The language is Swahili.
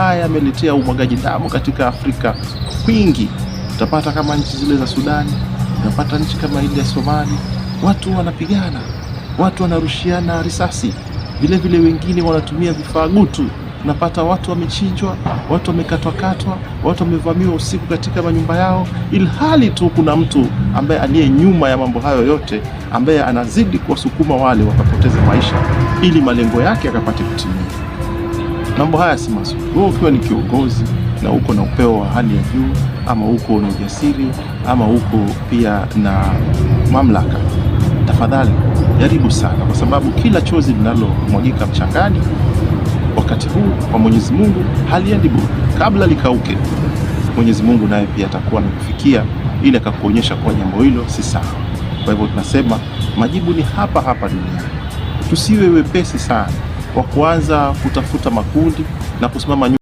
haya yameletea umwagaji damu katika Afrika kwingi. Utapata kama nchi zile za Sudani, utapata nchi kama ile ya Somali, watu wanapigana, watu wanarushiana risasi, vile vile wengine wanatumia vifaa gutu. Unapata watu wamechinjwa, watu wamekatwa, watu wamevamiwa usiku katika manyumba yao, ilhali tu kuna mtu ambaye aliye nyuma ya mambo hayo yote, ambaye anazidi kuwasukuma wale wakapoteza maisha ili malengo yake yakapate kutimia. Mambo haya si mazuri. Wewe ukiwa ni kiongozi na uko na upeo wa hali ya juu, ama uko na ujasiri, ama uko pia na mamlaka, tafadhali jaribu sana, kwa sababu kila chozi linalomwagika mchangani wakati huu kwa Mwenyezi Mungu haliendi bure. Kabla likauke, Mwenyezi Mungu naye pia atakuwa amekufikia ili akakuonyesha kwa jambo hilo si sawa. Kwa hivyo tunasema majibu ni hapa hapa duniani. Tusiwe wepesi sana kwa kuanza kutafuta makundi na kusimama